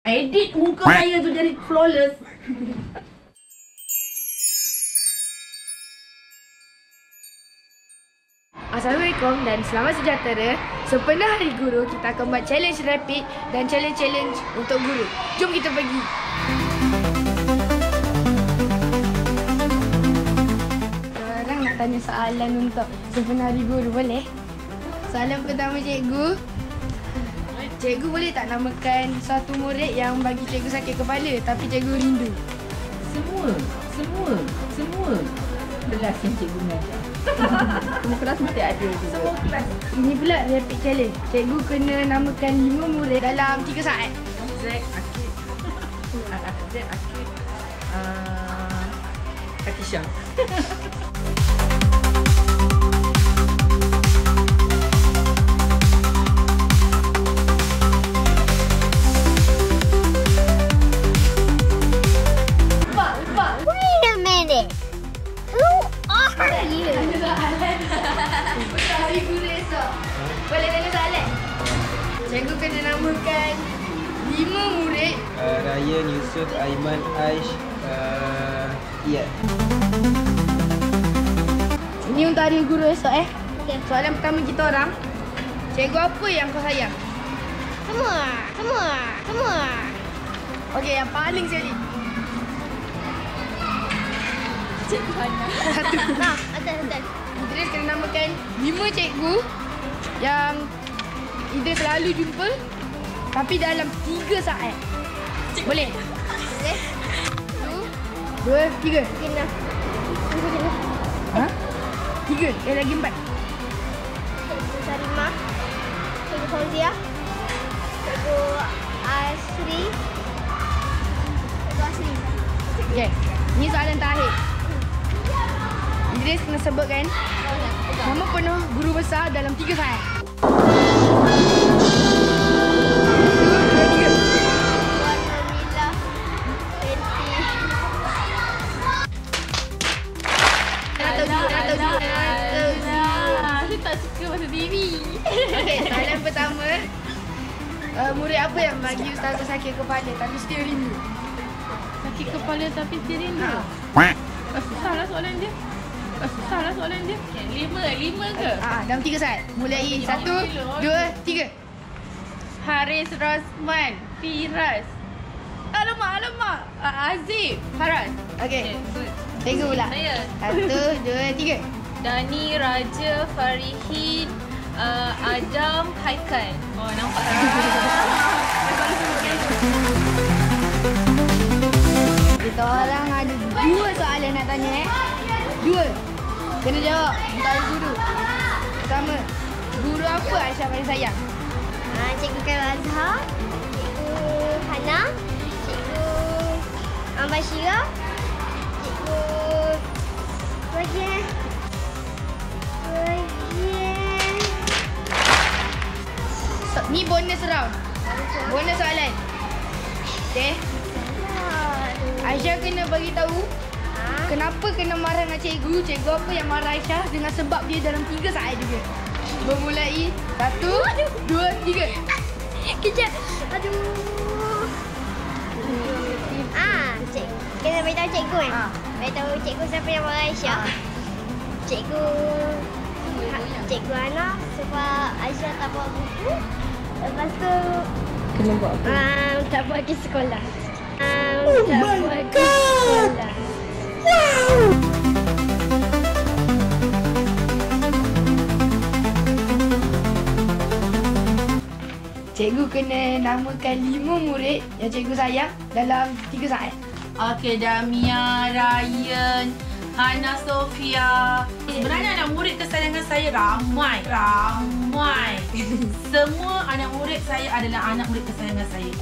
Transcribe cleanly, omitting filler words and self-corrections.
Edit muka saya tu jadi flawless. Assalamualaikum dan selamat sejahtera. Sempena Hari Guru, kita akan buat challenge rapid dan challenge untuk guru. Jom kita pergi. Sekarang nak tanya soalan untuk sempena Hari Guru, boleh? Soalan pertama cikgu. Cikgu boleh tak namakan suatu murid yang bagi cikgu sakit kepala tapi cikgu rindu? Semua kelas yang cikgu mengajar. Semua kelas mesti ada juga. Semua kelas. Ini pula rapid challenge. Cikgu kena namakan 5 murid dalam 3 saat. Zack, Akid. Zack, Akid. Katisha. Wait a minute. Who are you? Untuk Hari Guru esok. Boleh tanya soalan? Cikgu kena namakan 5 murid. Ryan, Yusuf, Aiman, Aish, Iyad. Ini untuk Hari Guru esok Okay. Soalan pertama kita orang. Cikgu apa yang kau sayang? Semua. Okey, yang paling sekali. Cikgu Hana. Satu. Betul. Idris kena namakan 5 cikgu yang Idris selalu jumpa tapi dalam 3 saat. Boleh? Boleh? 1, 2, 3. Kena. Ha? 3. Lagi 4. Cikgu Sarimah, Cikgu Fauzia, Cikgu Asri. Okey. Ini soalan terakhir. Idris kena sebutkan nama penuh guru besar dalam 3 saat. 1, 2, 3. Puan Nurmila, Saya tak suka masa TV. Okey, soalan pertama. Murid apa yang bagi ustazah sakit kepala tapi still rindu? Sakit kepala tapi dia rindu. Susahlah soalan dia. Okay, 5 ke? Dalam 3 saat. Mulai 1, 2, 3. Haris Rosman, Firas. Alamak. Azib, Faraz. Okey. good. Cikgu pula. Saya. 1, 2, 3. Dani, Raja, Farihin, Adam, Haikal. Oh, nampak tak? Kita orang ada 2 soalan nak tanya 2. Kena jawab untuk Hari Guru. Pertama, guru apa Aisyah paling sayang? Cikgu Khairul Azhar, Cikgu Hana, Cikgu Ambashira, Cikgu Ni bonus round. Bonus soalan. Okey. Aisyah kena bagi tahu kenapa kena marah dengan cikgu. Cikgu apa yang marah Aisyah dengan sebab dia dalam 3 saat juga. Bermulai 1, 2, 3. Kejap. Aduh. Kena beritahu cikgu beritahu cikgu siapa yang marah Aisyah. Cikgu Hana sebab Aisyah tak bawa buku. Lepas tu Kena buat apa? tak buat pergi sekolah. Tak buat pergi sekolah. Cikgu kena namakan 5 murid yang cikgu sayang dalam 3 saat. Okey, Damia, Ryan, Hana Sofia. Sebenarnya anak murid kesayangan saya ramai. Semua anak murid saya adalah anak murid kesayangan saya.